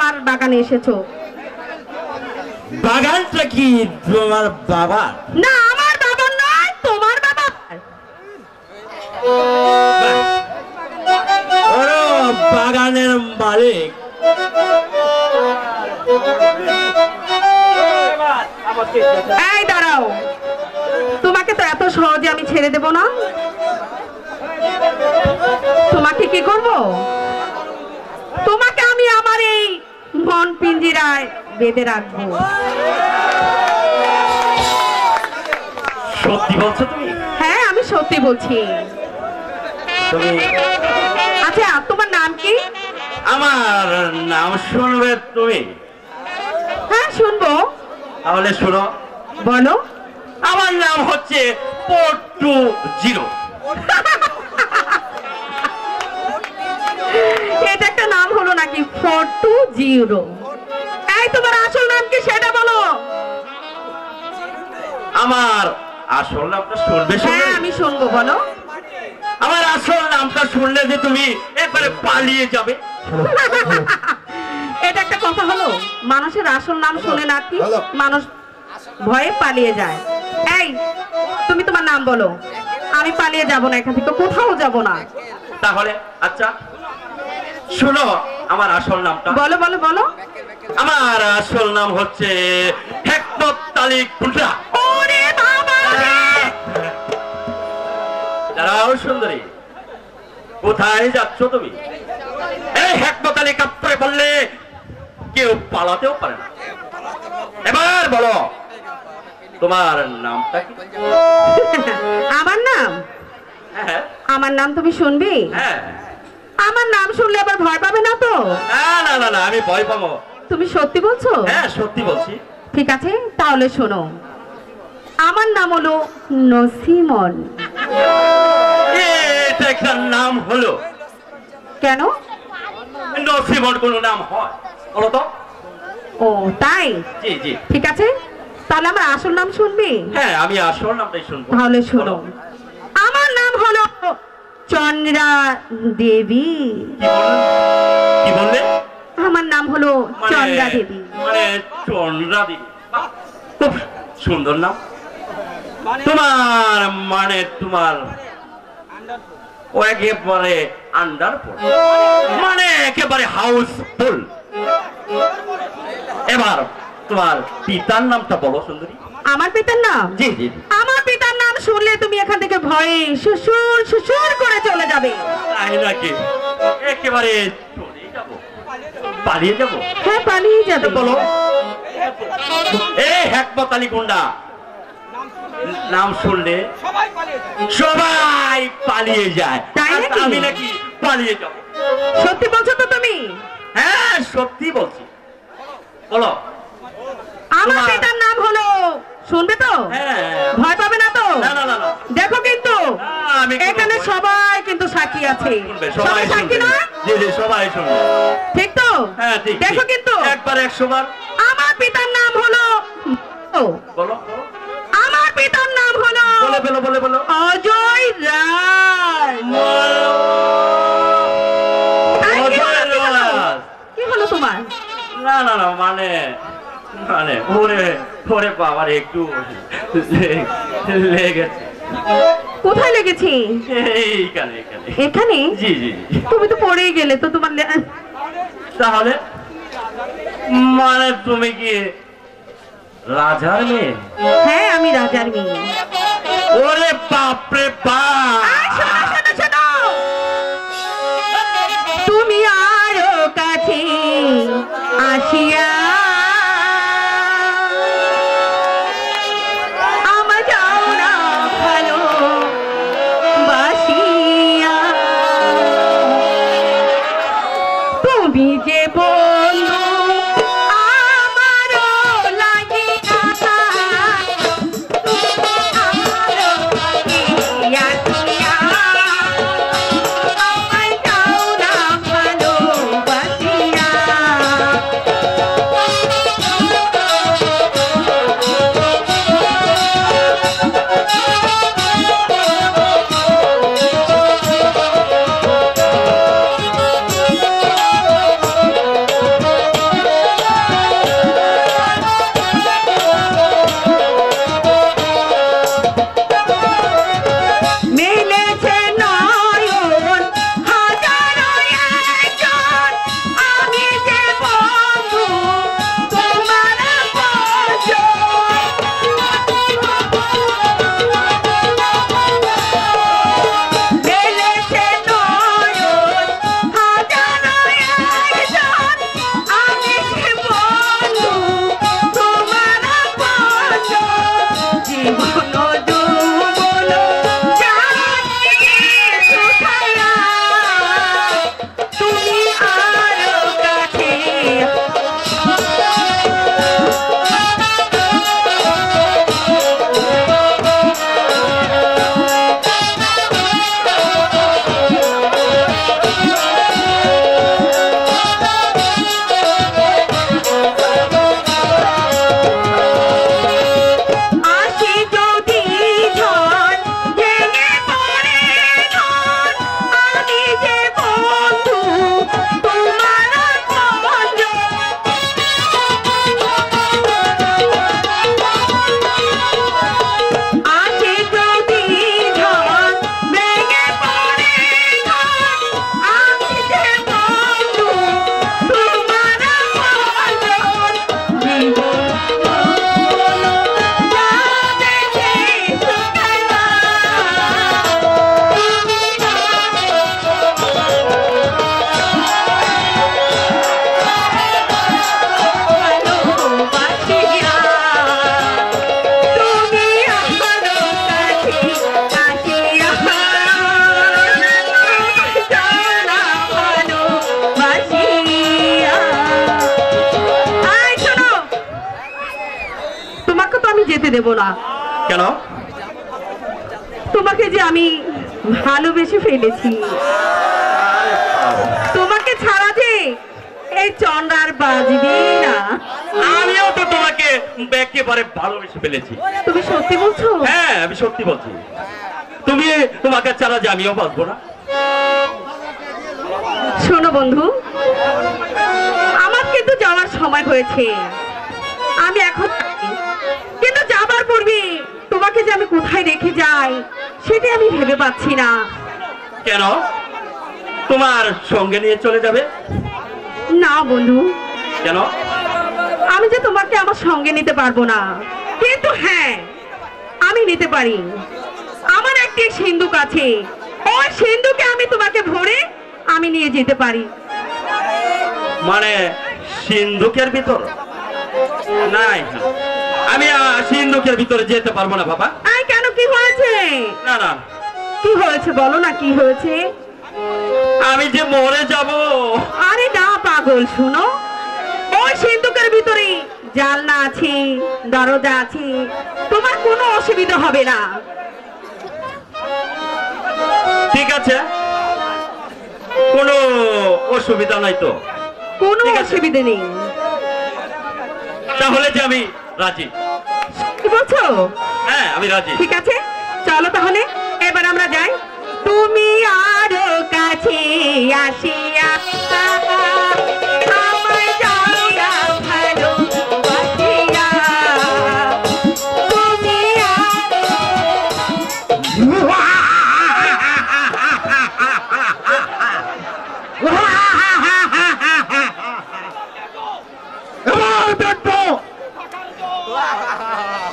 আমার বাগানে এসেছো? বাগানটা কি তোমার বাবা? না, আমার বাবা নয়, তোমার বাবা। ওরে বাগানের মালিক। এই দাঁড়াও, তোমাকে তো এত সহজে আমি ছেড়ে দেব না। তোমাকে কি করব? তোমাকে আমি আমার এই মন পিঞ্জিরায় বেঁধে রাখবো। সত্যি বলছো তুমি? হ্যাঁ, আমি সত্যি বলছি। তুমি আচ্ছা, তোমার নাম কি? আমার নাম শুনবে তুমি? হ্যাঁ, শুনবো। তাহলে শুনো। বলো। আমার নাম হচ্ছে পট্টু জিরো। এটা একটা নাম হলো নাকি? 420। এই তোমার আসল নাম কি সেটা বলো। আমার আসল নামটা শুনবে? হ্যাঁ, আমি শুনবো, বলো। আমার আসল নামটা শুনলে যে তুমি একবারে পালিয়ে যাবে। এটা একটা কথা হলো? মানুষের আসল নাম শুনে নাকি মানুষ ভয়ে পালিয়ে যায়। এই, তুমি তোমার নাম বলো, আমি পালিয়ে যাব না, এখান থেকে কোথাও যাব না। তাহলে আচ্ছা শুনো, আমার আসল নামটা। বলো বলো বলো। আমার আসল নাম হচ্ছে হেকমত আলী কুন্ডা। ওরে বাবা রে! দাঁড়াও সুন্দরী, কোথায় যাচ্ছ তুমি? এই হেকমত আলী কাপ্তারে বললে কেউ পালাতেও পারে না। এবার বলো তোমার নামটা কি? আমার নাম? হ্যাঁ আমার নাম তুমি শুনবি? হ্যাঁ। আমার নাম শুনলে আবার ভয় পাবে না তো? না না না না, আমি ভয় পাবো। তুমি সত্যি বলছো? হ্যাঁ সত্যি বলছি। ঠিক আছে, তাহলে শোনো। আমার নাম হলো নসিমন। এটা একটা নাম হলো? কেন? নসিমন কোনো নাম হয় বলো তো? ও তাই? জি জি। ঠিক আছে, তাহলে আমার আসল নাম শুনবি? হ্যাঁ, আমি আসল নামটাই শুনবো। তাহলে শোনো। আমার নাম হলো চন্দ্রা দেবী। কি বললে? আমার নাম হলো চন্দ্রা দেবী। মানে চন্দ্রা দেবী, বাহ, খুব সুন্দর নাম। তোমার মানে তোমার ও একেবারে আন্ডারফুল, মানে একেবারে হাউসফুল। এবার তোমার পিতার নামটা বলো সুন্দরী। আমার পিতার নাম? জি জি। আমার পিতার নাম শুনলে তুমি এখান থেকে ভয়ে শ্বশুর শ্বশুর করে চলে যাবে। তাই নাকি? একেবারে চলে যাবো, পালিয়ে যাবো? হ্যাঁ, পালিয়ে যাবে। বলো। এই হেকমত আলী গুন্ডা নাম শুনলে সবাই পালিয়ে যায়, তাই আর নাকি? আমি নাকি পালিয়ে যাব? সত্যি বলছো তো তুমি? হ্যাঁ সত্যি বলছি। বলো। আমার পিতার নাম হলো, শুনবে তো? হ্যাঁ। ভয় পাবে না তো? না না না না। দেখো কিন্তু আমি এখানে সবাই কিন্তু সাক্ষী আছে। শুনবে, সবাই সবাই সাক্ষী শুনবে। না? জি জি, সবাই শুনবে। ঠিক তো? হ্যাঁ ঠিক। দেখো ঠিক। কিন্তু একবার 100 বার আমার পিতার নাম হলো, বলো। আমার পিতার নাম হলো বলে বলো বলে বলো। অজয় রায়। কি হলো তোমার? না না না, মানে মানে ওরে ওরে বাবার একটু লেগেছে। কোথায় লেগেছি? এইখানে এখানে। এখানে? জি জি জি। তুমি তো পড়েই গেলে তো, তোমার তাহলে মানে তুমি কি রাজার মেয়ে? হ্যাঁ, আমি রাজার মেয়ে। ওরে বাপরে বাপ! শোনো শোনো শোনো, তুমি আরো কাছে আসিয়া আমার যাও না ভালো বাসিয়া, তুমি যে বন্ধু আমারও লাগিয়া, আমারও লাগিয়া দিয়া, আমায় যাও না ভালোবাসিয়া। হতে দেব না। কেন? তোমাকে যে আমি ভালোবেসে ফেলেছি, তোমাকে ছাড়া যে এই চন্দ্রার বাজবে না। আমিও তো তোমাকে একেবারে ভালোবেসে ফেলেছি। তুমি সত্যি বলছো? হ্যাঁ, আমি সত্যি বলছি। তোমাকে ছাড়া যে আমিও বাঁচবো না। শোনো বন্ধু, আমার কিন্তু যাওয়ার সময় হয়েছে। আমি এখন কিন্তু যাবার পূর্বে তোমাকে যে আমি কোথায় রেখে যাই সেটা আমি ভেবে পাচ্ছি না। কেন? তোমার সঙ্গে নিয়ে চলে যাবে? না বন্ধু, কেন? আমি যে তোমাকে আমার সঙ্গে নিতে পারবো না, কিন্তু হ্যাঁ আমি নিতে পারি। আমার একটি সিন্ধুক আছে, ওই সিন্ধুকে আমি তোমাকে ভরে আমি নিয়ে যেতে পারি। মানে সিন্ধুকের ভিতর? নাই, আমি সিন্ধুকের ভিতরে যেতে পারবো না বাবা। আই কেন, কি হয়েছে? না না, কি হয়েছে বলো না, কি হয়েছে? আমি যে মরে যাব। আরে না পাগল, শুনো, ওই সিন্ধুকের ভিতরে জানলা আছে, দরজা আছে, তোমার কোনো অসুবিধা হবে না। ঠিক আছে, কোনো অসুবিধা নাই তো? কোনো ঠিক আছে। অসুবিধা নেই। তাহলে যে আমি রাজি। কি বলছো? হ্যাঁ, আমি রাজি। ঠিক আছে, চলো তাহলে এবার আমরা যাই। তুমি আরো কাছে আসিয়া আমায় যাওয়া ভালোবাসিয়া, তুমি এবার দেখবো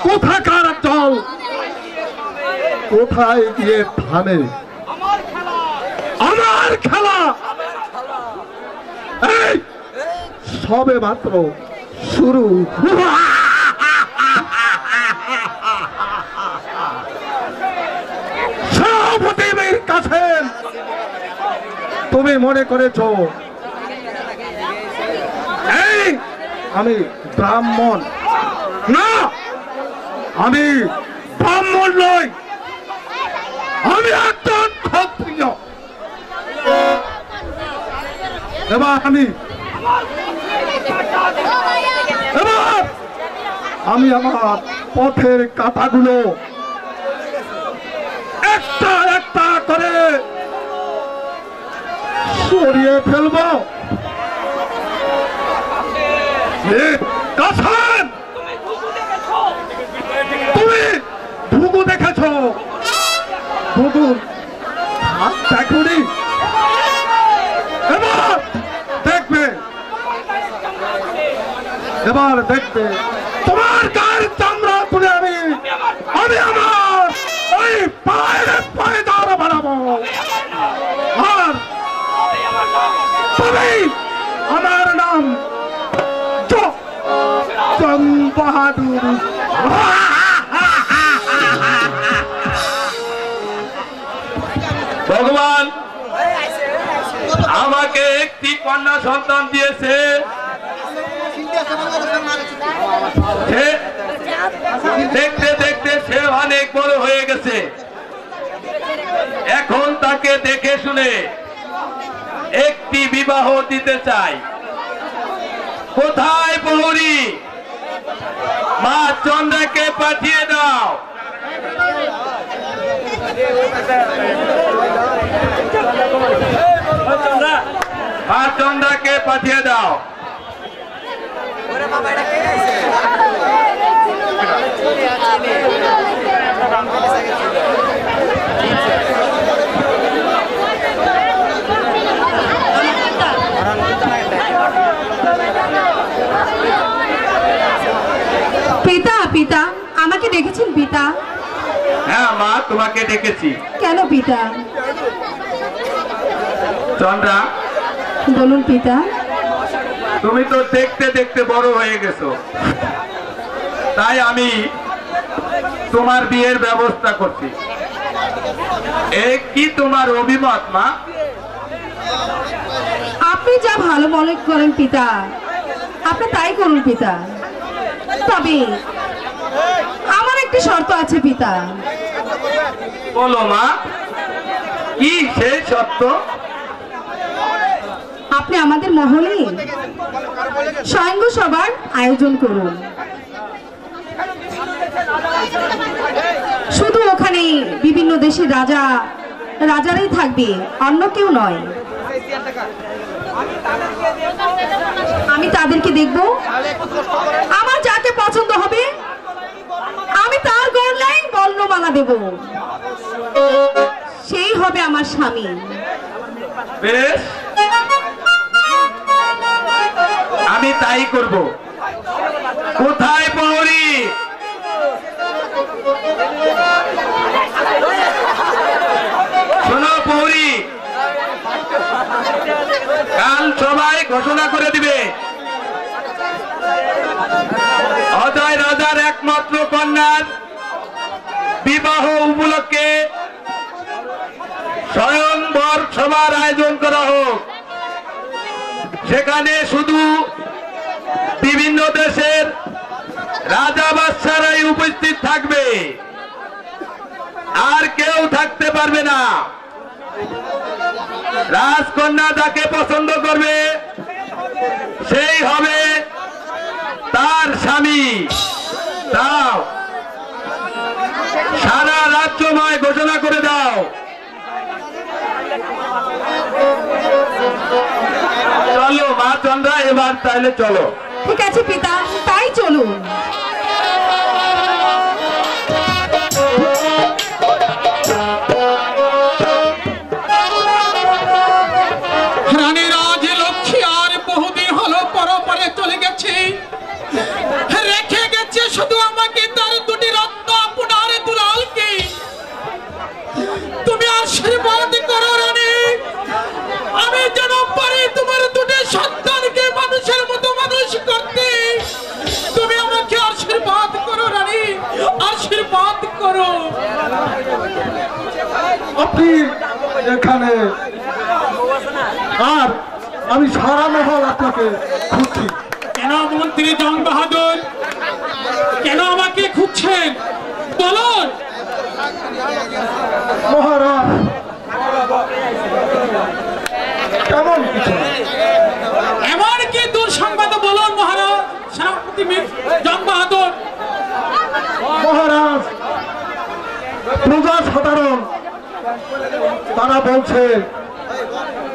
কোথাকার জল কোথায় গিয়ে থামে। আমার খেলা এই সবে মাত্র শুরু। সভাপতির কাছে তুমি মনে করেছো এই আমি ব্রাহ্মণ? না, আমি ব্রাহ্মণ নই, আমি একজন ক্ষত্রিয়। এবার আমি আমার পথের কাঁটাগুলো একটা একটা করে সরিয়ে ফেলবো। কাসান, তুমি ভুগু দেখেছো? ভুগু হাত দেখনি? এবার দেখবে, এবার দেখবে তোমার গায়ের চামড়া তুলে আমি আমার ওই পায়ের পায়দার বানাবো। আর তুমি, আমার নাম বাহাদুর। ভগবান আমাকে একটি কন্যা সন্তান দিয়েছে। দেখতে দেখতে সে অনেক বড় হয়ে গেছে। এখন তাকে দেখে শুনে একটি বিবাহ দিতে চাই। কোথায় প্রহরী? মা চন্দ্রাকে পাঠিয়ে দাও। মা চন্দ্রাকে পাঠিয়ে দাও। পিতা, পিতা আমাকে ডেকেছেন পিতা? হ্যাঁ মা, তোমাকে ডেকেছি। কেন পিতা? চন্দ্রা, বলুন পিতা। তুমি তো দেখতে দেখতে বড় হয়ে গেছো, তাই আমি তোমার বিয়ের ব্যবস্থা করছি। কি তোমার অভিমত মা? আপনি যা ভালো মনে করেন পিতা, আপনি তাই করুন পিতা। তবে আমার একটি শর্ত আছে পিতা। বলো মা, কি সেই সত্য? আপনি আমাদের মহলে স্বয়ং সবার আয়োজন করুন। শুধু ওখানে বিভিন্ন দেশের রাজারাই থাকবে, অন্য কেউ নয়। আমি তাদেরকে দেখব, আমার যাকে পছন্দ হবে আমি তার গলায় বর্ণমালা দেব, সেই হবে আমার স্বামী। বেশ, আমি তাই করব। কোথায় প্রহরী? শোনো প্রহরী, কাল সবাই ঘোষণা করে দিবে অজয় রাজার একমাত্র কন্যার বিবাহ উপলক্ষে স্বয়ংবর সভার আয়োজন করা হোক। সেখানে শুধু বিভিন্ন দেশের রাজা বাদশারাই উপস্থিত থাকবে, আর কেউ থাকতে পারবে না। রাজকন্যা যাকে পছন্দ করবে সেই হবে তার স্বামী। দাও, সারা রাজ্যময় ঘোষণা করে দাও। চলো মা চন্দ্রা, এবার তাহলে চলো। ঠিক আছে পিতা, তাই চলুন। রানী রাজলক্ষ্মী আর বহুদিন হলো পরপরে চলে গেছে, রেখে গেছে শুধু আমাকে তার দুটি রত্ন আপনার দুলালকে। তুমি আশীর্বাদ করো রানী, আমি যেন পারি তোমার দুটি সন্তানকে মানুষের মতো মানুষ করতে। তুমি আমাকে আশীর্বাদ করো রানী, আশীর্বাদ করো। আপনি এখানে আর আমি সারা মহল আপনাকে খুঁজছি। কেন মন্ত্রী জং বাহাদুর, কেন আমাকে খুঁজছেন বলুন? মহারাজ, কেমন কিছু না। এমন কি দুঃসংবাদ বলুন মহারাজ সেনাপতি জং বাহাদুর? মহারাজ, প্রজা সাধারণ তারা বলছে।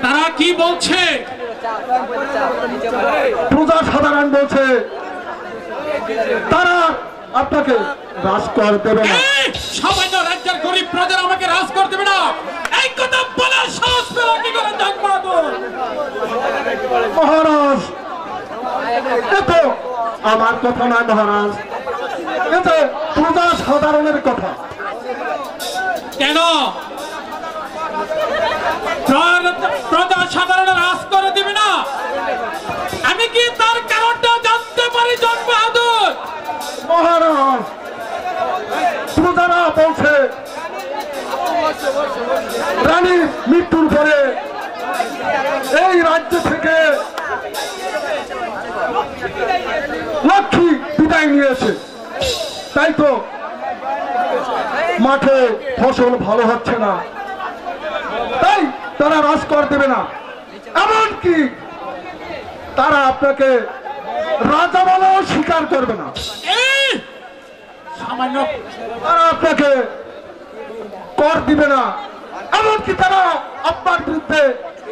তারা কি বলছে? প্রজা সাধারণ বলছে তারা আপনাকে রাজ কর দেবে না। এই সামান্য রাজ্যের গরিব প্রজারা আমাকে রাজ করে দেবে না, এই কথা বলার সাহস পেল কি করে জং বাহাদুর? মহারাজ, এ তো আমার কথা নয় মহারাজ, এতে প্রজা সাধারণের কথা। কেন প্রজা সাধারণ রাজ করে দিবে না? আমি কি তার কারণটা জানতে পারি জং বাহাদুর? মহারাজ, প্রজারা বলছে রানীর মৃত্যুর পরে এই রাজ্য থেকে লক্ষ্মী বিদায় নিয়েছে, তাই তো মাঠে ফসল ভালো হচ্ছে না, তাই তারা রাজ কর দেবে না। এমনকি তারা আপনাকে রাজা বলেও স্বীকার করবে না। এই সামান্য তারা আপনাকে কর দিবে না, এমনকি তারা আপনার বিরুদ্ধে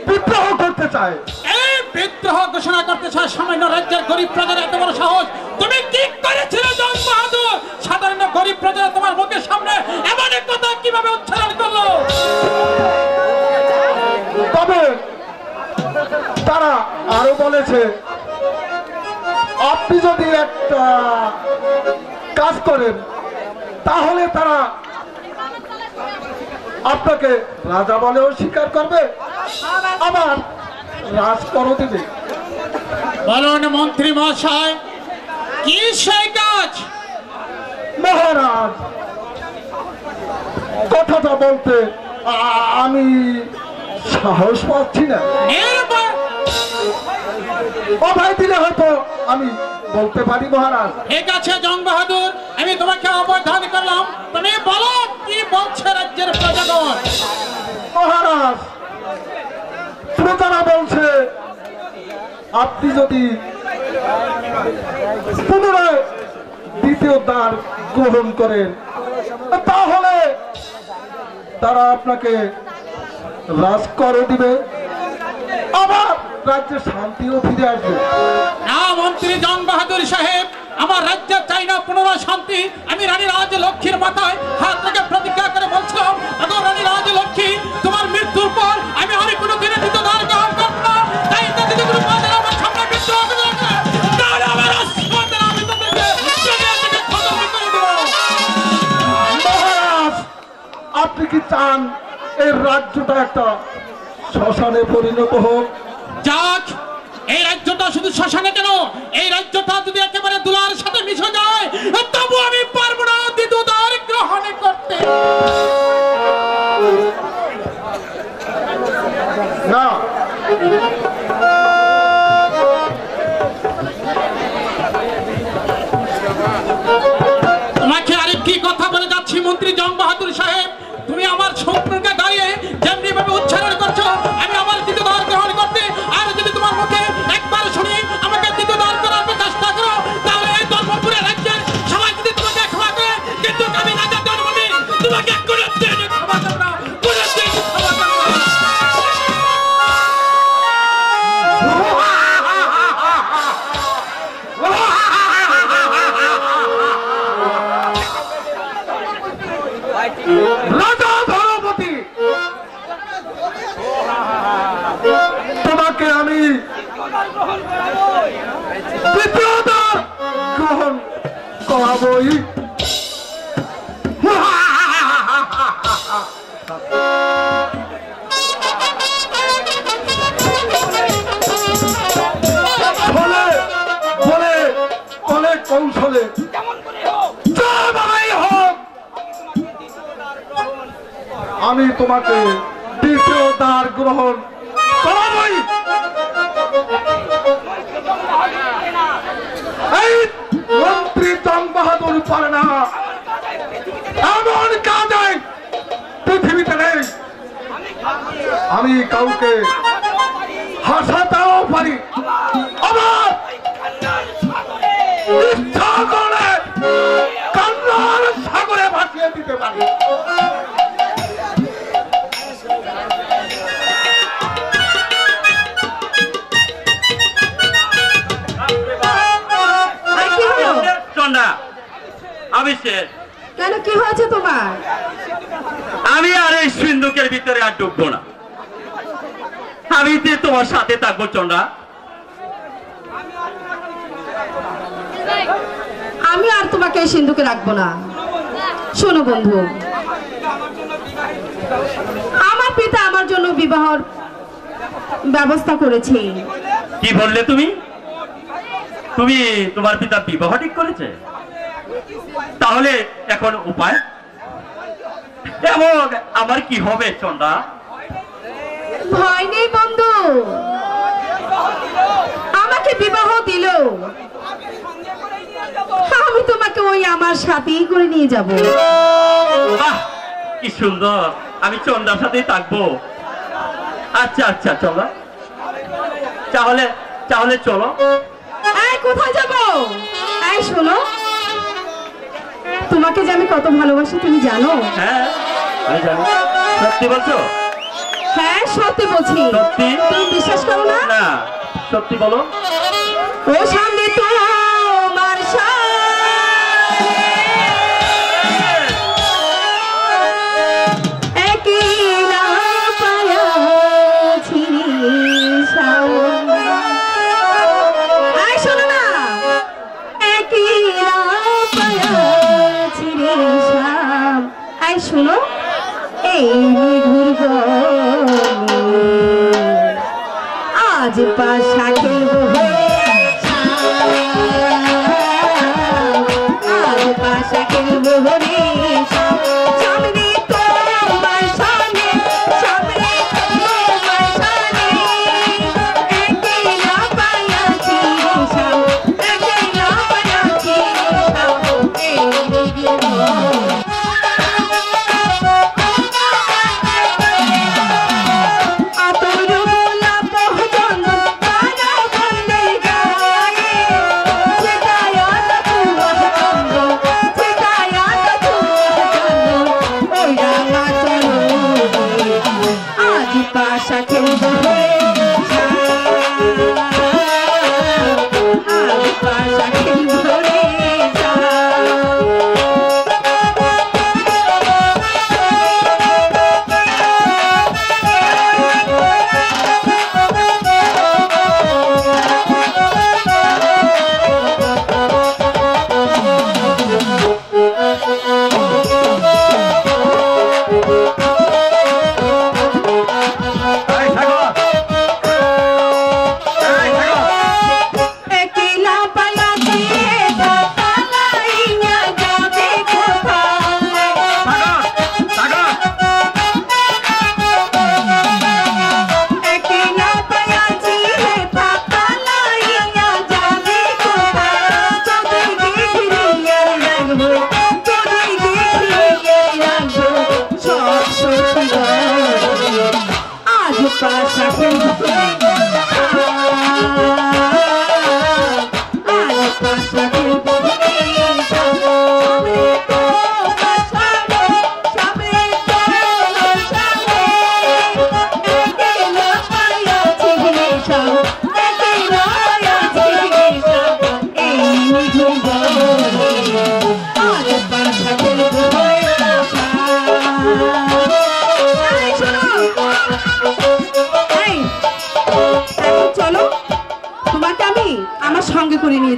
বিদ্রোহ করতে চায়। এই বিদ্রোহ ঘোষণা করতে চায় সামান্য রাজ্যের গরিব প্রজার এত বড় সাহস? তুমি কি করেছিলে জং বাহাদুর? সাধারণ গরিব প্রজারা তোমার মুখের সামনে এমন এক কথা কিভাবে উচ্চারণ করলো? তবে তারা আরো বলেছে আপনি যদি একটা কাজ করেন তাহলে তারা আপনাকে রাজা বলেও স্বীকার করবে, আবার রাজ করও দেবে। বলুন মন্ত্রী মহাশয়, কি সেই কাজ? মহারাজ, কথাটা বলতে আমি সাহস পাচ্ছি না। অভয় দিলে হয়তো আমি বলতে পারি মহারাজ। ঠিক আছে জং বাহাদুর, আমি তোমাকে অবধান করলাম, তুমি বলো কি বলছে রাজ্যের প্রজাগণ। মহারাজ, প্রজারা বলছে আপনি যদি পুনরায় দ্বিতীয় দ্বার গ্রহণ করেন তাহলে তারা আপনাকে রাজকরও দিবে, আবার রাজ্যে শান্তিও ফিরে আসবে। না মন্ত্রী জং বাহাদুর সাহেব, আমার রাজ্যে চাই না পুনরায় শান্তি। আমি রানী রাজলক্ষ্মীর মাথায় হাত রেখে প্রতিজ্ঞা করে বলছিলাম, এখন রানী রাজলক্ষ্মী তোমার মৃত্যুর পর আমি আর কোনো দিনে দ্বিতীয় দ্বার গ্রহণ করব না। তাই যদি কোনো পথে আমার সামনে মৃত্যু হবে না, তাহলে আমার রাজসভাতে আমি তোমাকে দুনিয়া থেকে খতম করে দেব। মহারাজ, আপনি কি চান এই রাজ্যটা একটা শ্মশানে পরিণত হোক? যাক, এই রাজ্যটা শুধু শ্মশানে কেন, এই রাজ্যটা যদি একেবারে দুলার সাথে মিশে যায় তবু আমি পারবো না দ্বিতীয় দ্বার গ্রহণ করতে। না, তোমাকে আরেকটি কথা বলে যাচ্ছি মন্ত্রী জং বাহাদুর সাহেব, তুমি আমার সম্পর্কে দাঁড়িয়ে যেমনি ভাবে উচ্চারণ করছো আমি আমার দ্বিতীয় দ্বার গ্রহণ করতে, আর যদি তোমার মুখে একবার শুনি আমাকে দ্বিতীয় দ্বার করার চেষ্টা করো তাহলে এই ধর্মপুরের রাজ্যের সবাই যদি তোমাকে ক্ষমা করে, কিন্তু আমি রাজা ধর্মে তোমাকে কোনো দিন ক্ষমা করব না, কোনো দিন ক্ষমা করব না। রাজা ধর্মপতি, তোমাকে আমি দ্বিতীয় দ্বার গ্রহণ করাবই। বলে বলে অনেক কৌশলে যেভাবেই হোক আমি তোমাকে দ্বিতীয় দ্বার গ্রহণ করাবই। এই মন্ত্রী জং বাহাদুর পারে না, এমন কাজে পৃথিবীতে নেই। আমি কাউকে হাসাতেও পারি, আবার ইচ্ছা করে কান্নার সাগরে ভাসিয়ে দিতে পারি। চন্ডা, আমি শেষ। কেন, কি হয়েছে তোমার? আমি আর এই সিন্ধুকের ভিতরে আর ডুববো না, আমি যে তোমার সাথে থাকবো চন্ডা। আমি আর তোমাকে এই সিন্ধুকে রাখবো না। শোনো বন্ধু, আমার পিতা আমার জন্য বিবাহর ব্যবস্থা করেছে। কি বললে তুমি? তুমি তোমার পিতা বিবাহ ঠিক করেছে? তাহলে এখন উপায় এমন আমার কি হবে চন্ডা? ভয় নেই বন্ধু, আমাকে বিবাহ দিল, আমি তোমাকে ওই আমার সাথেই করে নিয়ে যাব। বাহ, কি সুন্দর, আমি চন্ডার সাথেই থাকবো। আচ্ছা আচ্ছা চলো, তাহলে তাহলে চলো। এই কোথায় যাব? এই শোনো, তোমাকে যে আমি কত ভালোবাসি তুমি জানো? হ্যাঁ আমি জানি। সত্যি বলছো? হ্যাঁ সত্যি বলছি। সত্যি? তুমি বিশ্বাস করো না? না, সত্যি বলো। ও সামনে তোমার শোনো, এই নিঘুর আজ পাশা খেলবো, আজ পাশা খেলবো রে সামনে তোমার সামনে, সামনে তোমার সামনে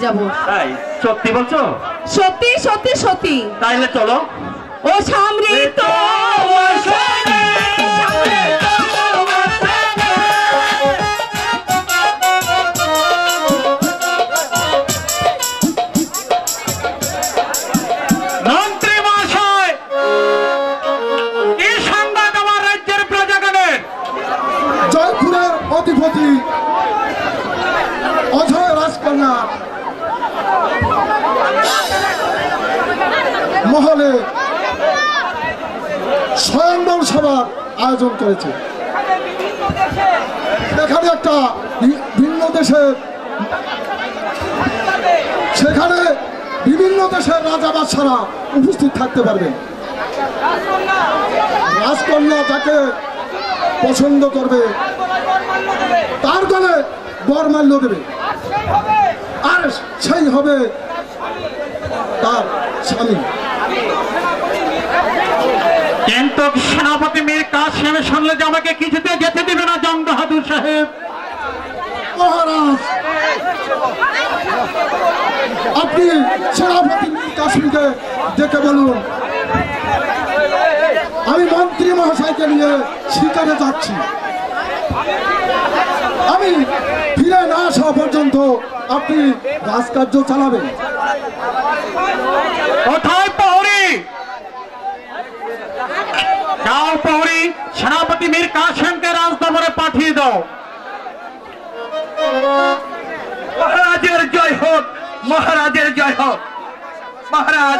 যাব। তাই সত্যি বলছো? সত্যি সত্যি সত্যি। তাইলে চলো। ও সামনে তো মন্ত্রী মহাশয়, কি সংবাদ আমার রাজ্যের প্রজাগণের? জয়পুরের অধিপতি অজয় রাজকন্যা মহলে স্বয়ংবর সভার আয়োজন করেছে। এখানে একটা ভিন্ন দেশের সেখানে বিভিন্ন দেশের রাজা বাদশারা উপস্থিত থাকতে পারবেন। রাজকন্যা যাকে পছন্দ করবে তার দলে বরমাল্য দেবে, আর সেই হবে তার স্বামী। কিন্তু সেনাপতি মীর কাসেম শুনলে যে আমাকে কিছুতে যেতে দিবে না জং বাহাদুর সাহেব। মহারাজ, আপনি সেনাপতি মীর কাসেমকে ডেকে বলুন আমি মন্ত্রী মহাশয়কে নিয়ে শিকারে যাচ্ছি। আমি ফিরে না আসা পর্যন্ত আপনি রাজকার্য চালাবেন। কোথায় প্রহরী? যাও প্রহরী, সেনাপতি মীর কাসেমকে রাজদরবারে পাঠিয়ে দাও। মহারাজের জয় হোক, মহারাজের জয় হোক। মহারাজ,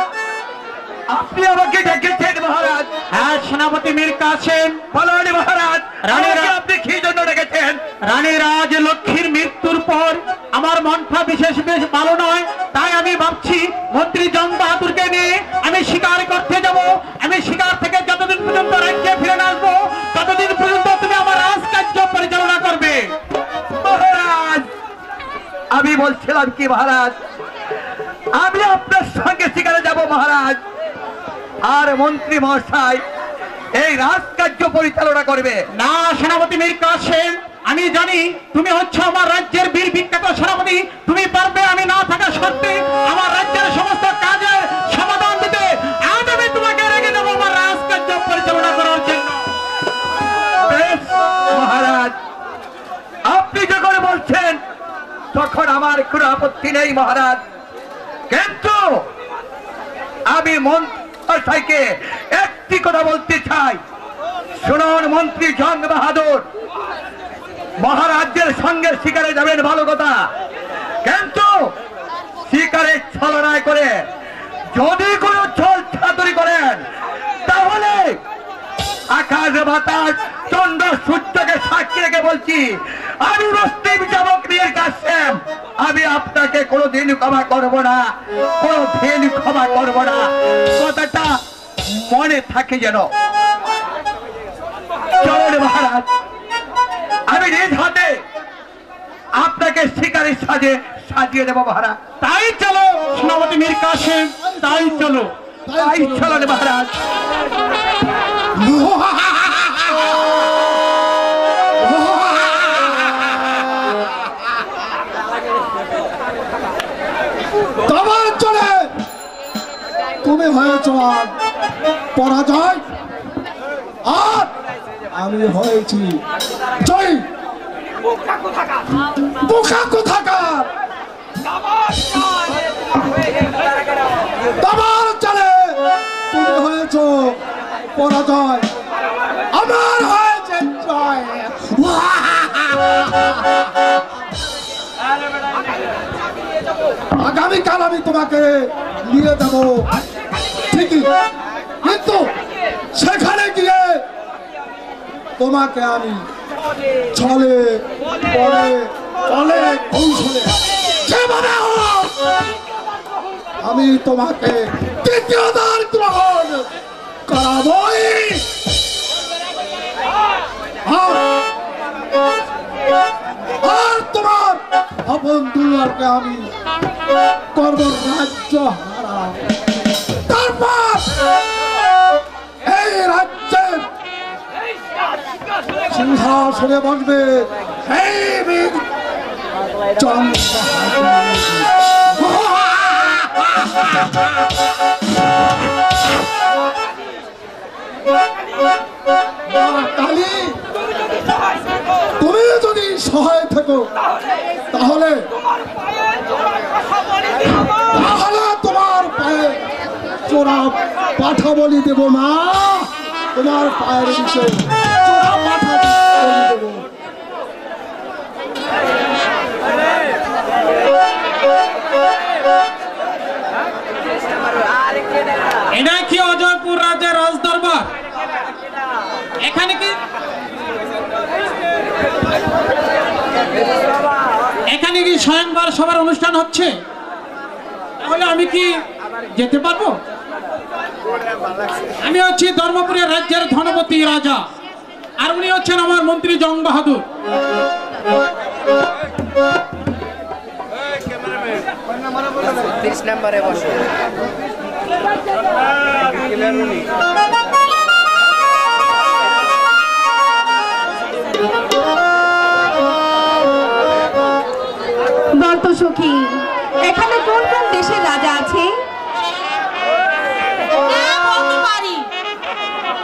আপনি আমাকে ডেকেছেন মহারাজ? হ্যাঁ সেনাপতি মীর কাসেম। বলুন মহারাজ, রানীরা আপনি কি জন্য ডেকেছেন? রানী রাজ লক্ষ্মীর মৃত্যুর পর আমার মনটা বিশেষ বেশ ভালো নয়, তাই আমি ভাবছি মন্ত্রী জং বাহাদুরকে নিয়ে আমি শিকার করতে যাব। আমি শিকার থেকে যতদিন পর্যন্ত রাজ্যে ফিরে না আসবো ততদিন পর্যন্ত তুমি আমার রাজকার্য পরিচালনা করবে। মহারাজ, আমি বলছিলাম কি মহারাজ, আমি আপনার সঙ্গে শিকারে যাব মহারাজ, আর মন্ত্রী মহাশয় এই রাজকার্য পরিচালনা করবে। না সেনাপতি মীর কাসেম, আমি জানি তুমি হচ্ছে আমার রাজ্যের বীর বিখ্যাত সেনাপতি, তুমি পারবে আমি না থাকা সত্ত্বে আমার রাজ্যের সমস্ত কাজের সমাধান দিতে। আজ আমি তোমাকে রেখে দেবো আমার রাজকার্য পরিচালনা করার জন্য। বেশ মহারাজ, আপনি যখন বলছেন তখন আমার কোনো আপত্তি নেই মহারাজ, কিন্তু আমি মন্ত্রীকে একটি কথা বলতে চাই। শুনুন মন্ত্রী জং বাহাদুর, মহারাজ্যের সঙ্গে শিকারে যাবেন ভালো কথা, কিন্তু শিকারে ছলনায় করে যদি কোনো ছল ছাতুরি করেন তাহলে আকাশ বাতাস চন্দ্র সূর্যকে সাক্ষী রেখে বলছি আমি মুসলিম যুবক মীর কাসেম, আমি আপনাকে কোনোদিন ক্ষমা করব না, কোনোদিন ক্ষমা করব না। কথাটা মনে থাকে যেন। চলুন মহারাজ, আমি নিজ হাতে আপনাকে শিকারের সাজিয়ে দেবো মহারাজ। তাই চলো সেনাপতি মীর কাসেম, তাই চলো। তাই চলুন মহারাজ। তোমার চলে তুমি হয়েছ পরাজয়, আর আমি হয়েছি জয়। বোকা কোথাকার, তোমার চলে তুমি হয়েছ পরাজয়, আমার হয়েছে জয়। আগামীকাল আমি তোমাকে নিয়ে যাব ঠিকই, কিন্তু সেখানে গিয়ে তোমাকে আমি ছলে পরে চলে কৌশলে যেভাবে হোক আমি তোমাকে তৃতীয়বার গ্রহণ করাবই। আর তোমার আপন দুলারকে আমি করব রাজ্য হারা, তারপর এই রাজ্যের সিংহাসনে বসবে এই বীর জং বাহাদুর। কালী, তুমি যদি সহায় থাকো তাহলে তোমার পায়ে চোরা পাঠা বলি দেব মা। তোমার পায়ের বিষয়ে চোরা পাঠা বলি দেব। এটা কি অজয়পুর রাজ্যের রাজদরবার? এখানে কি স্বয়ংবর সভার অনুষ্ঠান হচ্ছে? তাহলে আমি কি যেতে পারবো? আমি হচ্ছি ধর্মপুরের রাজ্যের ধনপতি রাজা, আর উনি হচ্ছেন আমার মন্ত্রী জং বাহাদুর। নম্বরে বসো। বলতো সখী, এখানে কোন কোন দেশের রাজা আছে?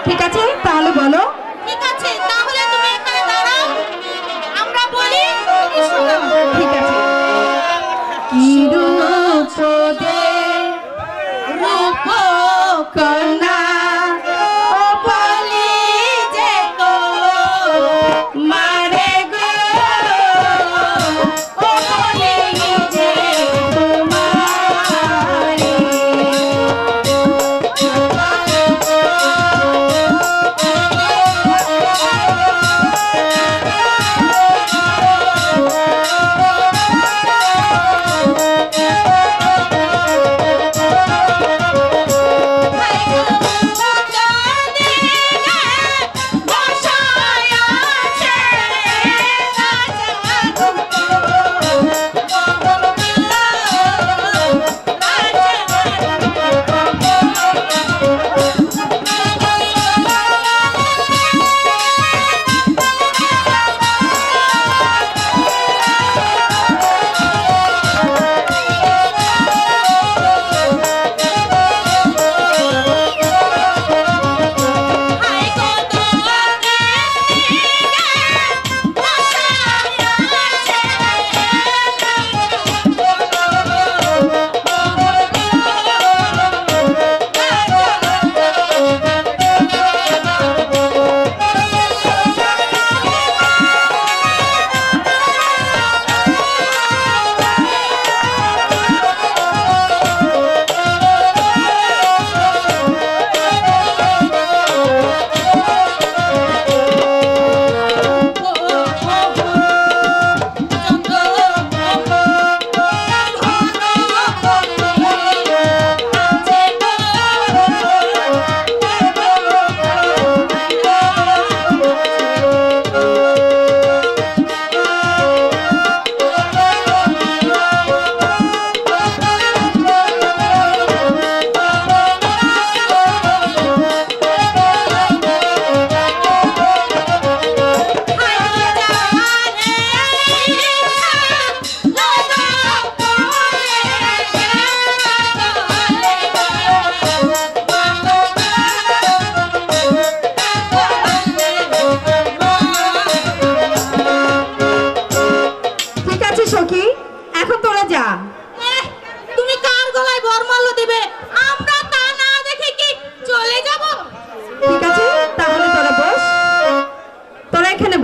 ঠিক আছে, তাহলে বলো। ঠিক আছে, তাহলে তুমি এখানে দাঁড়াও, আমরা বলি শোনো। ঠিক আছে। কিরূপদে রূপ কন্যা অপলি যে তো মারে গো, অপলি যে তোমারে।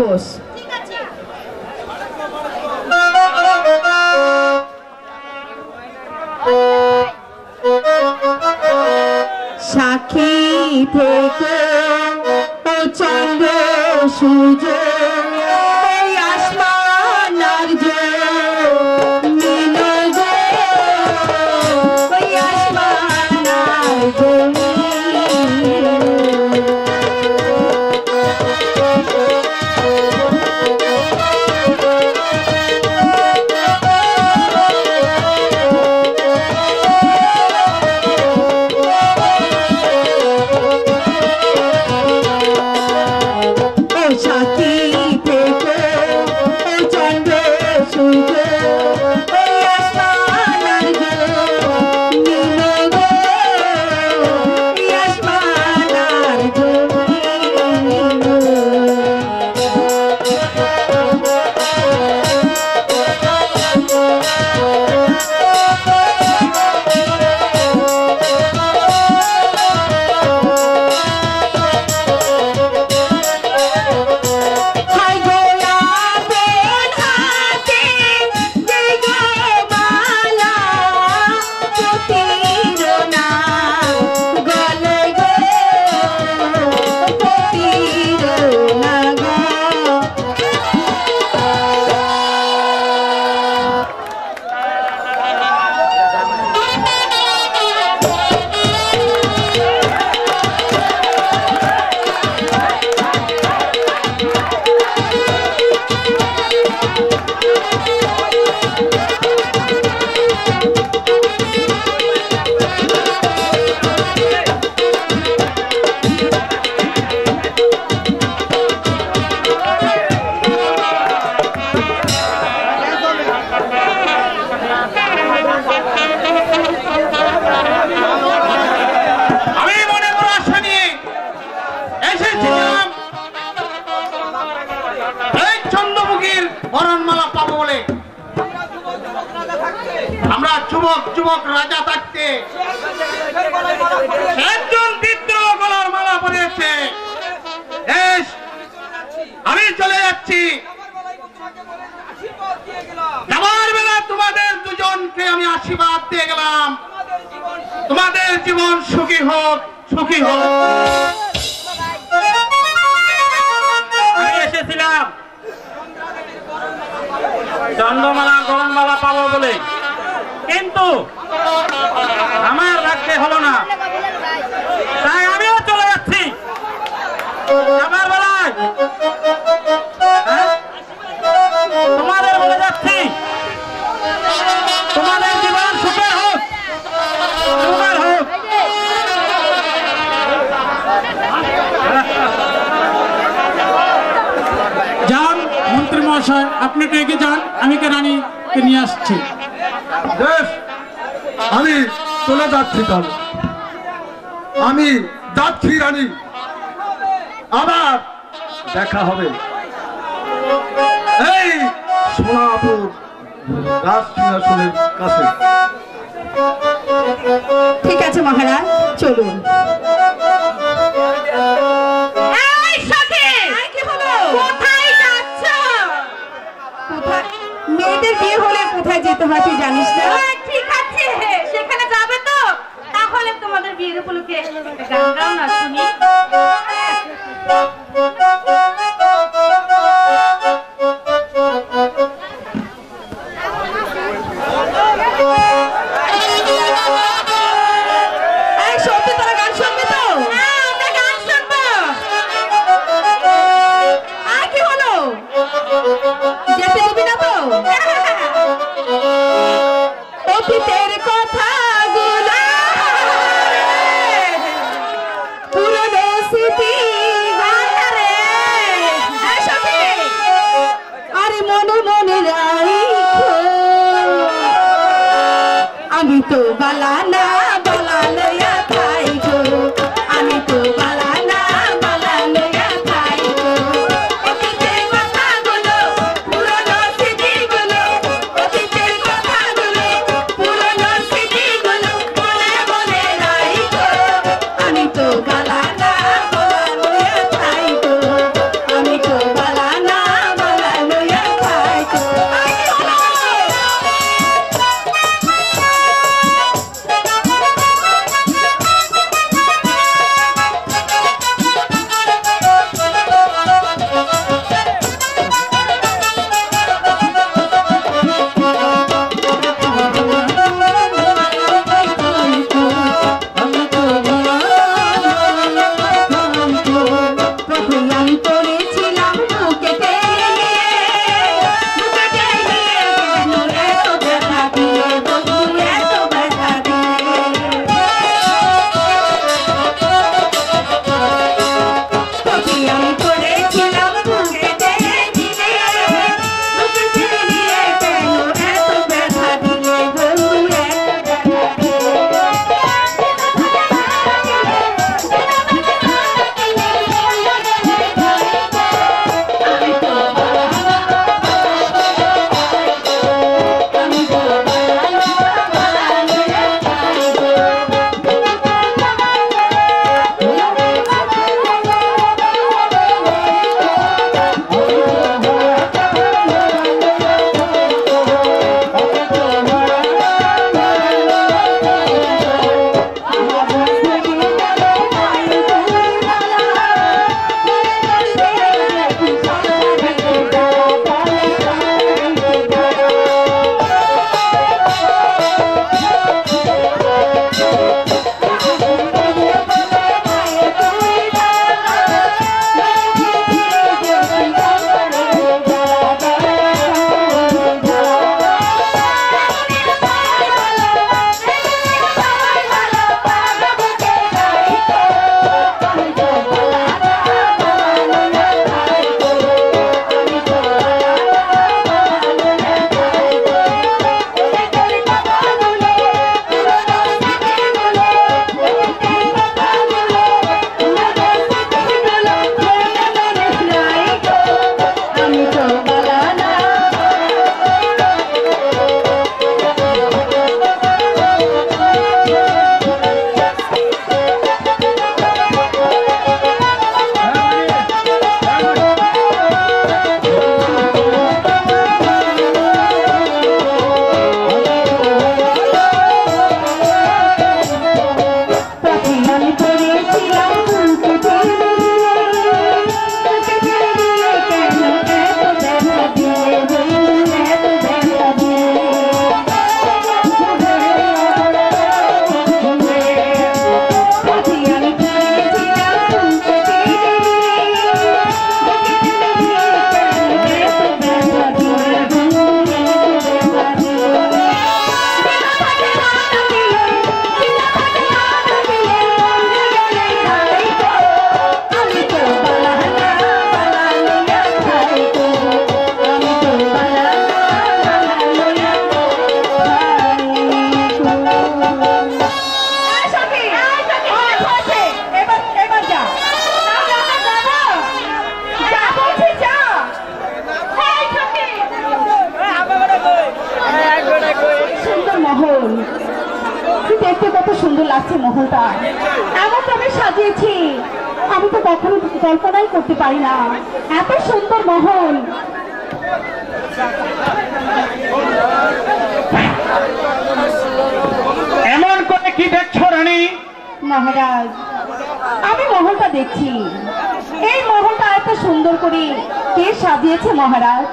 বস। সাক্ষী থেকে ও চন্দ্র সূর্য এই আসমান আর যে মিল যে ওই আসমান আর জমি। সাথী নামক রাজা থাকতে একজন বিদ্রোহ গলার মালা পরেছে। বেশ, আমি চলে যাচ্ছি। যাবার বেলা তোমাদের দুজনকে আমি আশীর্বাদ দিয়ে গেলাম, তোমাদের জীবন সুখী হোক, সুখী হোক। আমি এসেছিলাম চন্দ্রমালা গরণমালা পাবো বলে, কিন্তু আমার রাখতে হলো না, তাই আমিও চলে যাচ্ছি। আমার বেলায় তোমাদের বলে যাচ্ছি, তোমাদের জীবন সুখের হোক, সুখের হোক। যান মন্ত্রী মহাশয়, আপনি একটু এগিয়ে যান, আমি রানীকে নিয়ে আসছি। বেশ, আমি চলে যাচ্ছি তাহলে। আমি যাচ্ছি রানী, আবার দেখা হবে এই সোনাপুর রাজ সিংহাসনের কাছে। ঠিক আছে মহারাজ, চলুন। এই সখী, কি হলো? কোথায় যাচ্ছ? কোথায়? মেয়েদের বিয়ে হলে কোথায় যেতে হয় তুই জানিস না? ঠিক আছে, সেখানে যাবে তো? তাহলে তোমাদের বিয়ের উপলক্ষে গান গাও না শুনি। এই সত্যি তোরা গান শুনবি তো? হ্যাঁ, আমরা গান শুনবো। আর কি হলো? যেতে দিবি না তো? অতীতের কথাগুলো পুরনো স্মৃতি রে। আরে মনে মনে রাখো, আমি তো বালানা বালা লইয়া খাই গো, আমি তো বালানা বালা লইয়া খাই গো। অতীতের কথাগুলো পুরনো স্মৃতিগুলো, অতীতের কথাগুলো পুরনো স্মৃতিগুলো মনে মনে রাখো, আমি তো বালানা বালা লইয়া খাই গো, আমি তো বালানা বালা লইয়া খাই গো। দেখতে কত সুন্দর লাগছে মহলটা, এমন ভাবে সাজিয়েছি আমি তো কখনো কল্পনাই করতে পারি না, এত সুন্দর মহল। এমন করে কি দেখছো রানী? মহারাজ, আমি মহলটা দেখছি, এই মহলটা এত সুন্দর করে কে সাজিয়েছে মহারাজ?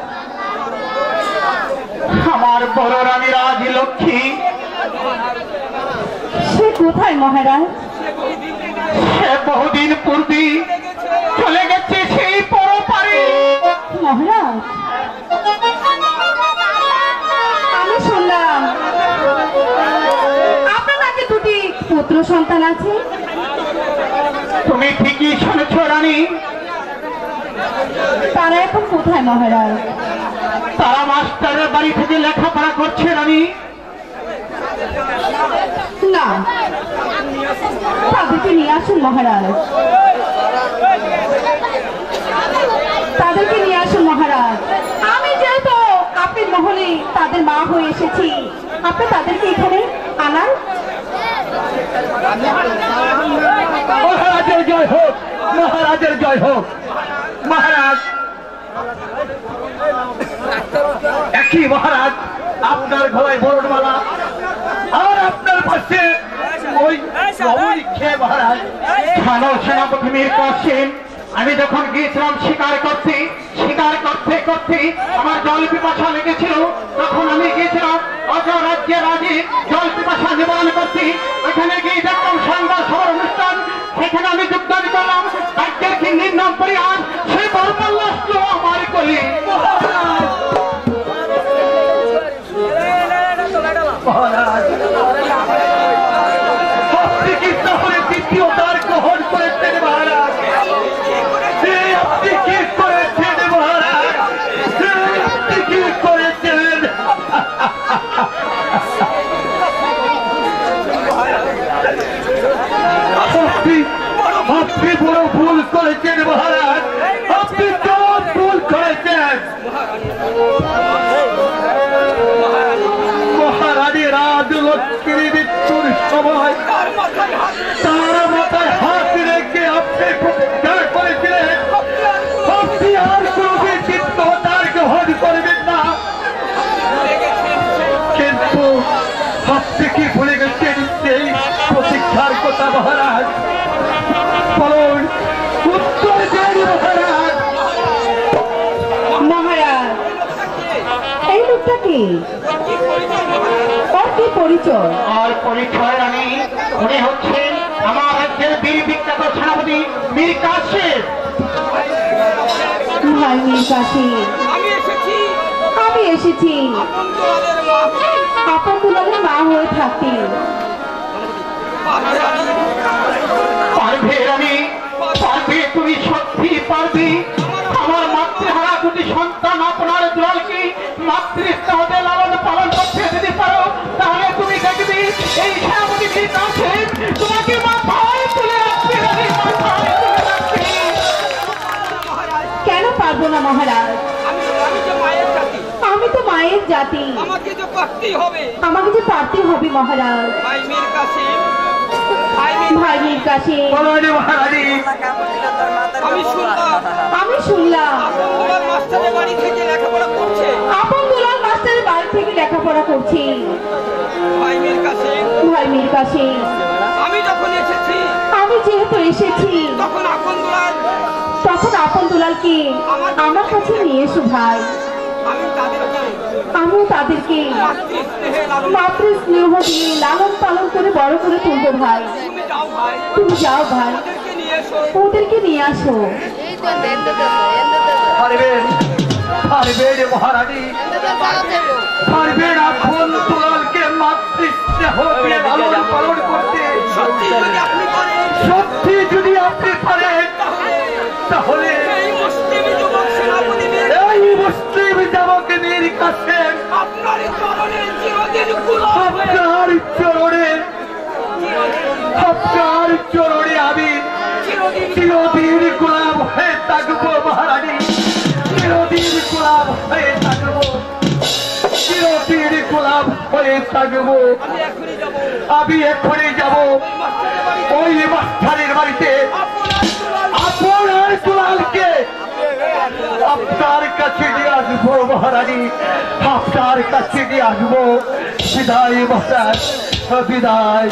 আমার বড় রানী রাজলক্ষ্মী। সে কোথায় মহারাজ? সে বহুদিন পূর্বে চলে গেছে সেই পরপারে। মহারাজ, আমি শুনলাম আপনার নাকি দুটি পুত্র সন্তান আছে। তুমি ঠিকই শুনেছ রানী। তারা এখন কোথায় মহারাজ? তারা মাস্টারের বাড়ি থেকে লেখাপড়া করছে রানী। না, তাদেরকে নিয়ে আসুন মহারাজ, তাদেরকে নিয়ে আসুন মহারাজ। আমি যেহেতু আপনার মহলে তাদের মা হয়ে এসেছি, আপনি তাদেরকে এখানে আনার। মহারাজের জয় হোক, মহারাজের জয় হোক। মহারাজ, একই মহারাজ, আপনার গলায় বরণমালা আর আপনার পাশে ওই খেয়ে মহারাজ ভালো সেনাপতি মীর কাসেম। আমি যখন গিয়েছিলাম শিকার করতে করতে আমার জল পিপাসা লেগেছিল, তখন আমি গিয়েছিলাম অজ রাজ্যের রাজে জল পিপাসা নিবারণ করতে। ওখানে গিয়ে দেখলাম সংবাদ সভার অনুষ্ঠান, সেখানে আমি যোগদান করলাম। রাজ্যের কিন্নির নাম পরিহার সে বরমাল্লা আসলো আমার কলি। আপনি কি তাহলে দ্বিতীয়বার গ্রহণ করেছেন মহারাজ? আপনি কি করেছেন মহারাজ? আপনি কি করেছেন? আপনি বড় ভুল করেছেন মহারাজ, আপনি চরম ভুল করেছেন। মহারানী রাজলক্ষ্মীর মৃত্যুর সময় তার মাথায় হাত রেখে আপনি প্রতিজ্ঞা করেছিলেন আপনি আর কোনদিন চিত্তদার গ্রহণ করবেন না, কিন্তু আপনি কি ভুলে গেছেন সেই প্রতিজ্ঞার কথা মহারাজ? বলুন, উত্তর দেন মহারাজ। মহারাজ, এই লোকটা কি? ওর কি পরিচয়? আর পরিচয় রানী, উনি হচ্ছেন আমার রাজ্যের বীর বিখ্যাত সেনাপতি মীর কাসেম। ভাই মীর কাসেম, আমি এসেছি আপন দুলালের মা হয়ে থাকতে। পারবে রানী, পারবে, তুমি সত্যি পারবে। আমার মাতৃহারা দুটি সন্তান আপনার দুলালকে মাতৃস্নেহতে লালন পালন করতে যদি পারো, তাহলে তুমি দেখবে এই সেনাপতি মীর কাসেম তোমাকে মাথায় তুলে রাখবে রানী, মাথায় তুলে রাখবে। কেন পারবো না মহারাজ? আমি তো মায়ের জাতি, আমাকে তো করতেই হবে। আমাকে যে পারতে হবে মহারাজ। ভাই মীর কাসেম, ভাই মীর কাসেম, বলুন মহারানী। আমি শুনলাম আপনার মাস্টারের বাড়ি থেকে লেখাপড়া করছে। আপন দুলাল মাস্টারের বাড়ি থেকে লেখাপড়া করছি। ভাই মীর কাসেম, ভাই মীর কাসেম, আমি যখন এসেছি আমি যেহেতু এসেছি তখন তখন আপন দুলালকে আমার কাছে নিয়ে এসো ভাই। আমিও তাদেরকে মাতৃ স্নেহ দিয়ে লালন পালন করে বড় করে তুলবো ভাই। তুমি যাও ভাই, ওদেরকে নিয়ে আসো। পারবেন, পারবেন মহারানী, পারবেন আপন দুলালকে মাতৃস্নেহ দিয়ে লালন পালন করতে। সত্যি যদি আপনি পারেন, তাহলে এই মুসলিম যুবক মীর কাসেম আপনার চরণে আমি চিরদিন গোলাম হয়ে থাকবো মহারানী, চিরদিন গোলাম হয়ে থাকবো, চিরদিন গোলাম হয়ে থাকবো। আমি এখনই যাব ওই মাস্টারের বাড়িতে আপনার দুলালকে আপনার কাছে নিয়ে আসবো মহারানী, আপনার কাছে নিয়ে আসবো। বিদায় মহারাজ, বিদায়।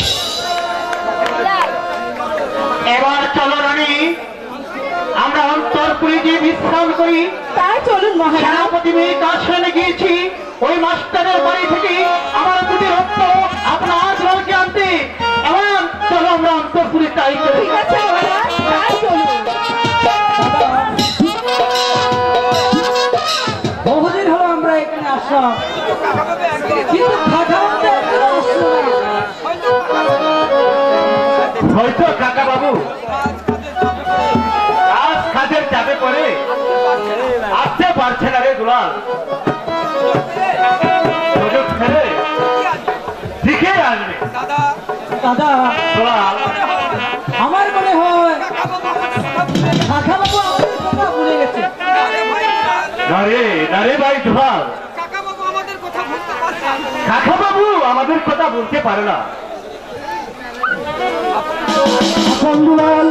এবার চলো রানী, আমরা অন্তরপুরে গিয়ে বিশ্রাম করি। তাই চলুন মহারাজ। সেনাপতি মেয়ে কাশনে গিয়েছি ওই মাস্টারের বাড়ি থেকে আমার দুটি রক্ত আপনার দলকে আনতে। এবার চলো আমরা অন্তরপুরে তাই করি। ঠিক আছে মহারাজ, তাই চলুন। বহুদিন হলো আমরা এখানে আসলাম, কিন্তু খাজা আমাদের এখনো আসলো না। হয়তো কাকা বাবু আজ কাজের চাপে পড়ে আসতে পারছে না রে দুলাল। সুযোগ ফেলে শিখে আসবে দাদা, দুলাল। আমার মনে হয় খাজা বাবু আমাদের কথা ভুলে গেছে। না রে ভাই দুলাল, কাকা বাবু আমাদের কথা বলতে পারে না। দুলাল,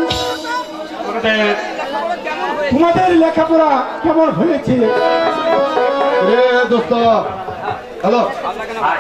তোমাদের লেখাপড়া কেমন হয়েছে রে দোস্ত? হ্যালো ভাই,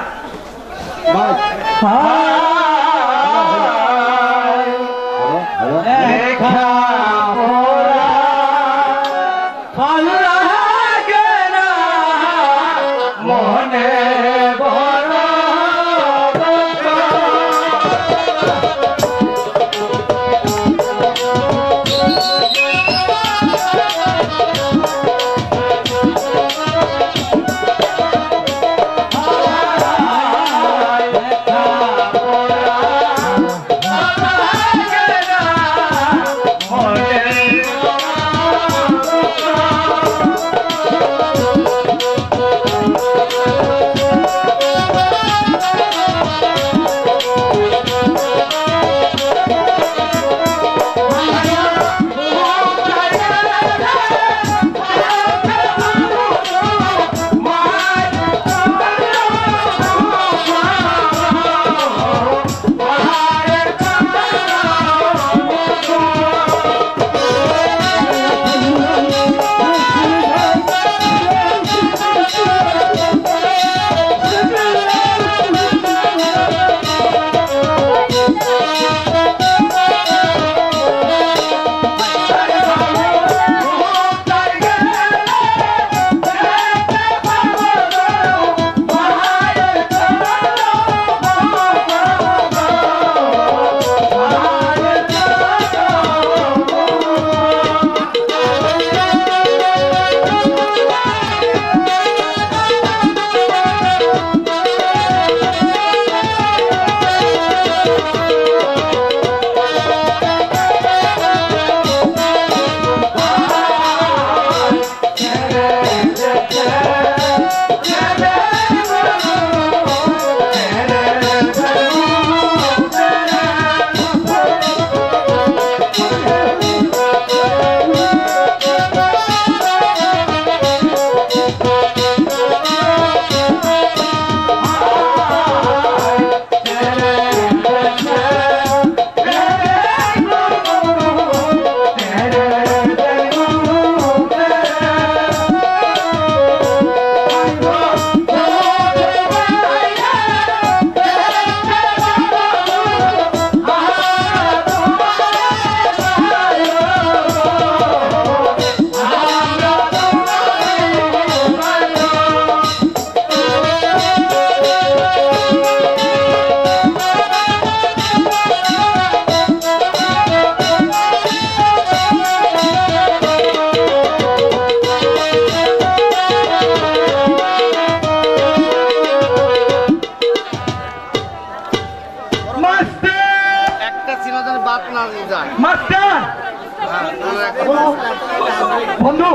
বন্ধু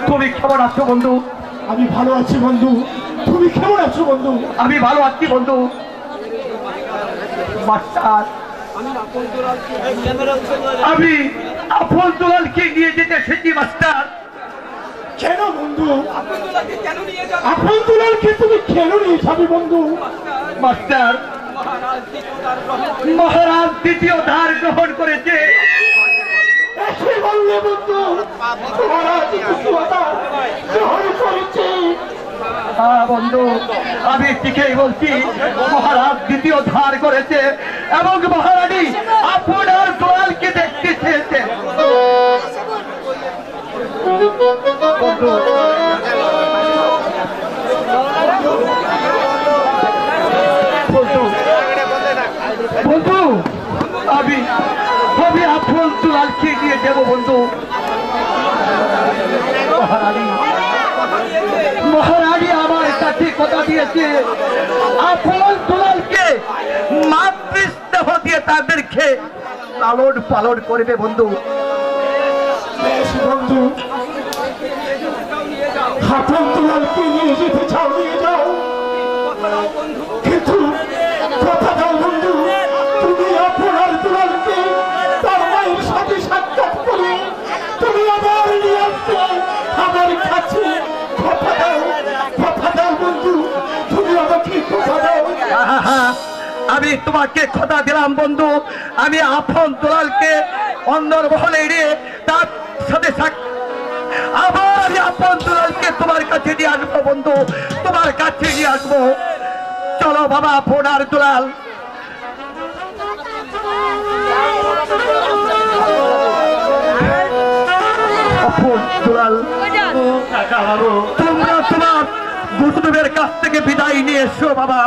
তুমি কেমন আছো বন্ধু? আমি ভালো আছি বন্ধু, তুমি কেমন আছো বন্ধু? আমি ভালো আছি বন্ধু। মাস্টার, আমি আপন দুলালকে নিয়ে যেতে এসেছি মাস্টার। কেন বন্ধু? আপন দুলালকে তুমি কেন নিয়ে যাবে বন্ধু? মাস্টার, মহারাজ দ্বিতীয় ধার গ্রহণ করেছে। এসে বললে বন্ধু মহারাজ দ্বিতীয় ধার গ্রহণ করেছে। হ্যাঁ বন্ধু, আমি ঠিকই বলছি, মহারাজ দ্বিতীয় ধার করেছে এবং মহারানী আপনার দোয়ালকে দেখতে চেয়েছে। বন্ধু, বন্ধু, আমি আপন দুলালকে দিয়ে দেব বন্ধু। মহারানী আমার কাছে কথা দিয়েছে, আপন দুলালকে মাতৃস্নেহ দিয়ে তাদেরকে লালন পালন করবে বন্ধু। বেশ বন্ধু, আপন দুলালকে নিয়ে যেতে চাও নিয়ে যাও, কিন্তু কথা দাও বন্ধু তুমি আপনার দুলালকে তার মায়ের সাথে সাক্ষাৎ করে তুমি আবার নিয়ে আসবে আমার কাছে। কথা দাও বন্ধু, তুমি আমাকে কথা দাও। আমি তোমাকে কথা দিলাম বন্ধু, আমি আপন দুলালকে অন্দর মহলে এড়িয়ে তার সাথে আবার আপন দুলালকে তোমার কাছে নিয়ে আসবো বন্ধু, তোমার কাছে নিয়ে আসবো। চলো বাবা, ফোনার দুলাল। আপন দুলাল, তোমরা তোমার গুরুদেবের কাছ থেকে বিদায় নিয়ে এসো বাবা।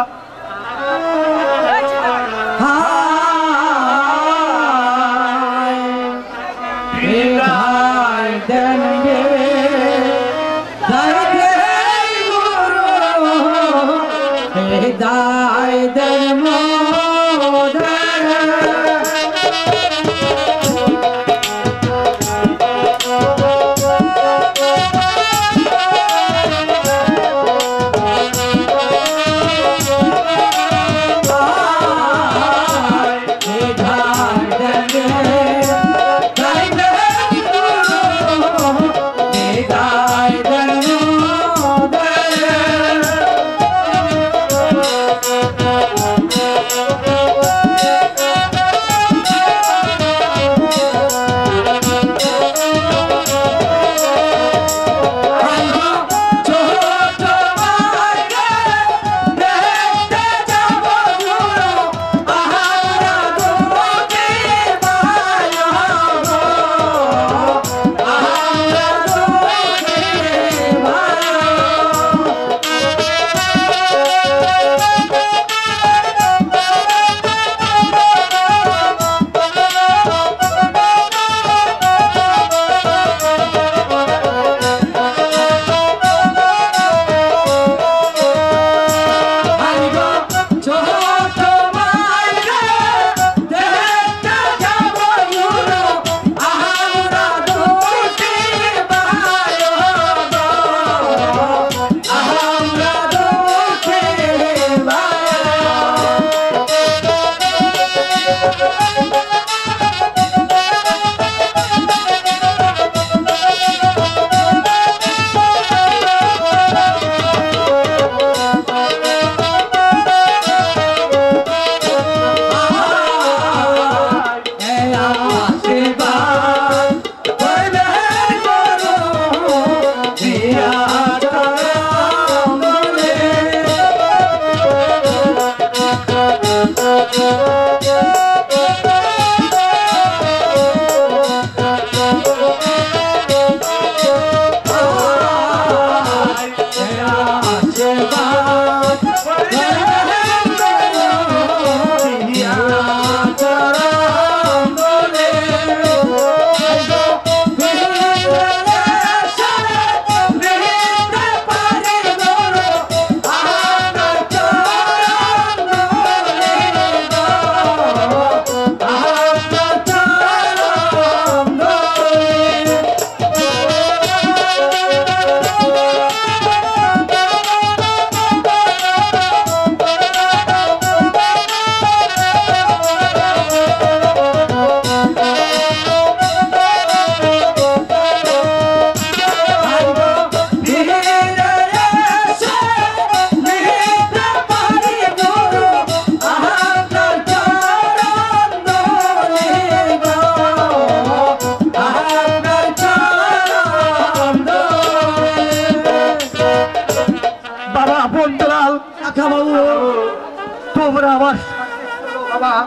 মা।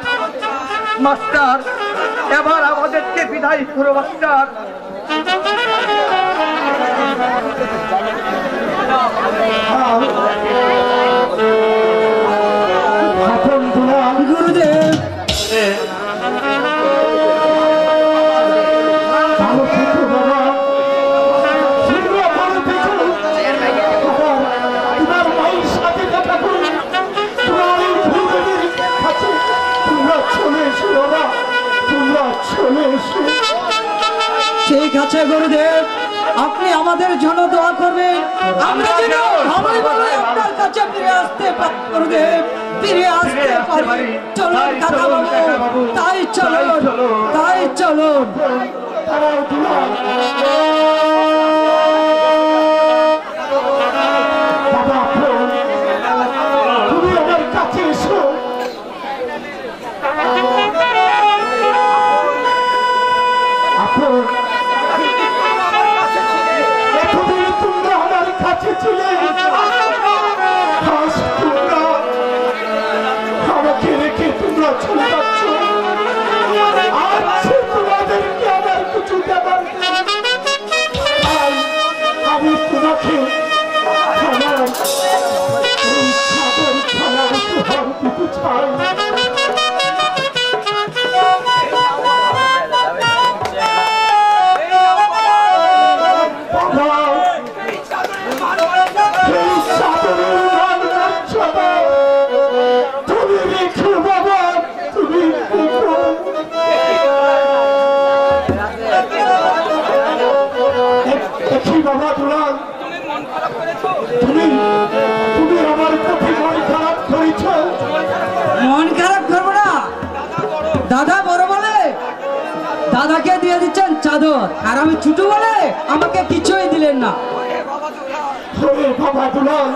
মাস্টার, এবার আমাদেরকে বিদায় করো মাস্টার। আপন দুলাল গুরুদেব, ভালো থেকো বাবা, তোমরা ভালো থেকো। তোমার মায়ের সাথে দেখা করো, তোমার এই ভূমির কাছে তোমরা চলে এসো বাবা, তোমরা চলে এসো। ঠিক আছে গুরুদেব, আপনি আমাদের জন্য দোয়া করবেন, আমরা যেন ভালোভাবে আপনার কাছে ফিরে আসতে পারি গুরুদেব, ফিরে আসতে পারি। চলুন কাকা বাবু, তাই চলুন, তাই চলুন। তারাও দুলাল বাবা, তুমি আমার কাছে এসো। আপন এতদিন তোমরা আমার কাছে ছিলে, আজ তোমরা আমাকে রেখে তোমরা চলে যাচ্ছ। আজ তোমাদেরকে আমার কিছু দেবার নেই। তাই আমি তোমাকে আমার এই চাদর খেলার উপহার দিতে চাই। বাবা দুলাল, তুমি তুমি আমার প্রতি মন খারাপ করেছ। মন খারাপ করবো না, দাদা বড় বলে দাদাকে দিয়ে দিচ্ছেন চাদর, আর আমি ছোট বলে আমাকে কিছুই দিলেন না। ওরে বাবা দুলাল,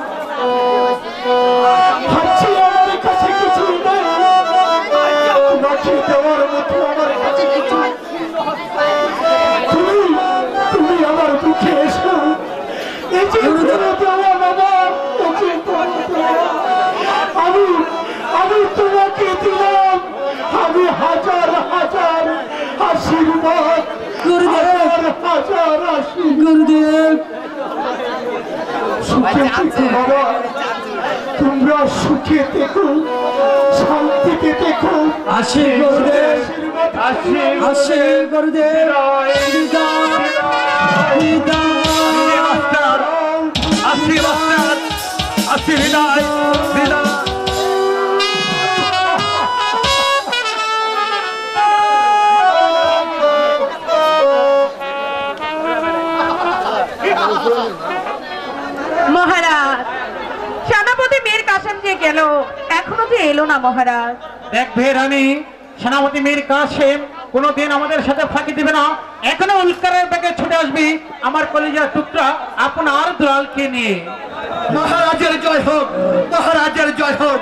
ভাবছি আমার কাছে কিছুই নেই, তোমাকে দেওয়ার মতো আমার কাছে কিছু। তুমি তুমি আমার মুখে এসো। এই যে করে দেওয়া বাবা, এই যে করে দেওয়া, আমি তোমাকে দিলাম আমি হাজার হাজার আশীর্বাদ, হাজার হাজার আশীর্বাদ। গুরুদেব, সুখে থেকো বাবা, তোমরা সুখে থেকো, শান্তিতে থেকো। আসি গুরুদেব, আসি গুরুদেব, বিদায়, বিদায়। আসি মাস্টার, আসি বিদায়, বিদায়। মহারাজ, সেনাপতি মীর কাসেম যে গেল, এখনো যে এলো না মহারাজ। দেখবে রানী, সেনাপতি মীর কাসেম কোনোদিন আমাদের সাথে ফাঁকি দিবে না, এখনো উল্কারের ব্যাগে ছুটে আসবি আমার কলিজার টুকরা আপনার দুলালকে নিয়ে। মহারাজের জয় হোক, মহারাজের জয় হোক।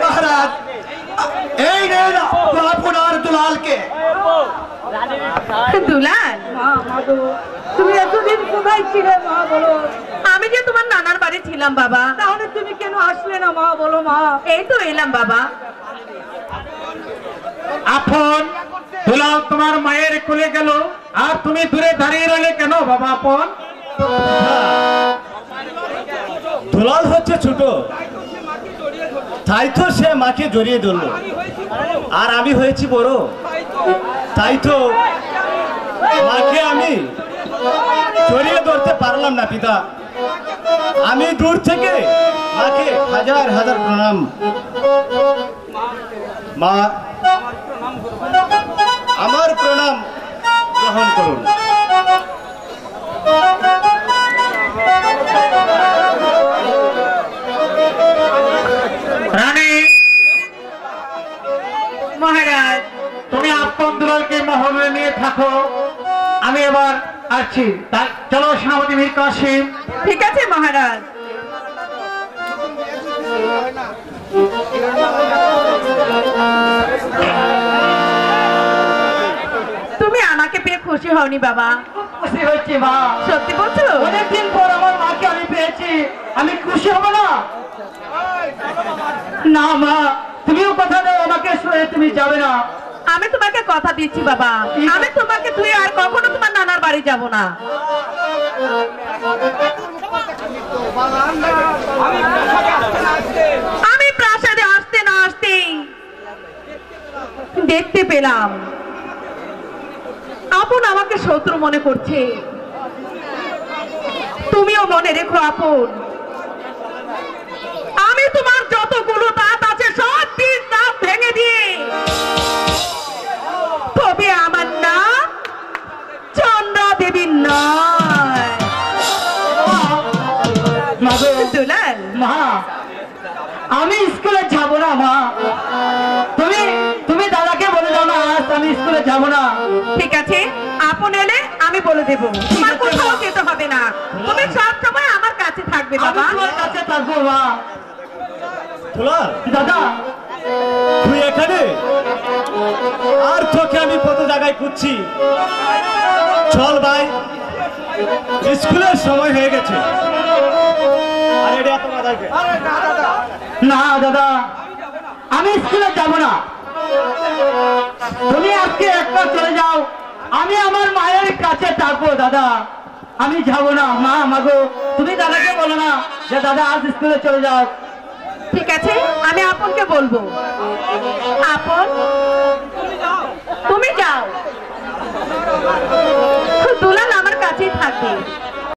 মহারাজ, এই নেন আপনার দুলালকে। দুলাল, তুমি এতদিন কোথায় ছিলে মা বলো? আমি যে তোমার নানার বাড়ি ছিলাম বাবা। তাহলে তুমি কেন আসলে না মা বলো? মা, এই তো এলাম বাবা। আপন দুলাল তোমার মায়ের কোলে গেল, আর তুমি দূরে দাঁড়িয়ে রইলে কেন বাবা? আপন দুলাল হচ্ছে ছোট, তাই তো সে মাকে জড়িয়ে ধরল, আর আমি হয়েছি বড়, তাই তো মাকে আমি জড়িয়ে ধরতে পারলাম না পিতা। আমি দূর থেকে মাকে হাজার হাজার প্রণাম। মা, আমার প্রণাম গ্রহণ করুন। রানী, মহারাজ, তুমি আপন দুলালকে মহলে নিয়ে থাকো, আমি এবার আসছি। তাই চলো সেনাপতি মীর কাসেম। ঠিক আছে মহারাজ। তুমি আমাকে পেয়ে খুশি হওনি বাবা? খুশি হয়েছি মা। সত্যি বলছো? অনেকদিন পর আমার মাকে আমি পেয়েছি, আমি খুশি হব না? না মা, তুমিও কথা দাও আমাকে তুমি যাবে না। আমি তোমাকে কথা দিচ্ছি বাবা, আমি তোমাকে তুই আর কখনো তোমার নানার বাড়ি যাব না। আমি প্রাসাদে আসতে না আসতেই দেখতে পেলাম আপন আমাকে শত্রু মনে করছে। তুমিও মনে রেখো আপন, আমি তোমার যতগুলো দাঁত আছে সব 3 দাঁত ভেঙে দিয়ে তবে আমার নাম চন্দ্রা দেবী নয়। দুলাল, মা আমি স্কুলে যাব না মা, তুমি তুমি দাদাকে বলে দাও না আজ আমি স্কুলে যাব না। ঠিক আছে, আপন এলে আমি বলে দেবো, তোমার কোথাও যেতে হবে না, তুমি সব সময় আমার কাছে থাকবে আমি বাবা। তোমার কাছে থাকবো মা। দুলাল, দাদা তুই এখানে? আর তোকে আমি কত জায়গায় খুঁজছি। চল ভাই, স্কুলের সময় হয়ে গেছে। আরে রে, তোমার দাদাকে। না দাদা, আমি স্কুলে যাব না। তুমি আজকে একবার চলে যাও, আমি আমার মায়ের কাছে থাকবো দাদা, আমি যাব না। মা মাগো, তুমি দাদাকে বলো না যে দাদা আজ স্কুলে চলে যাও। ঠিক আছে, আমি আপনকে বলবো। আপন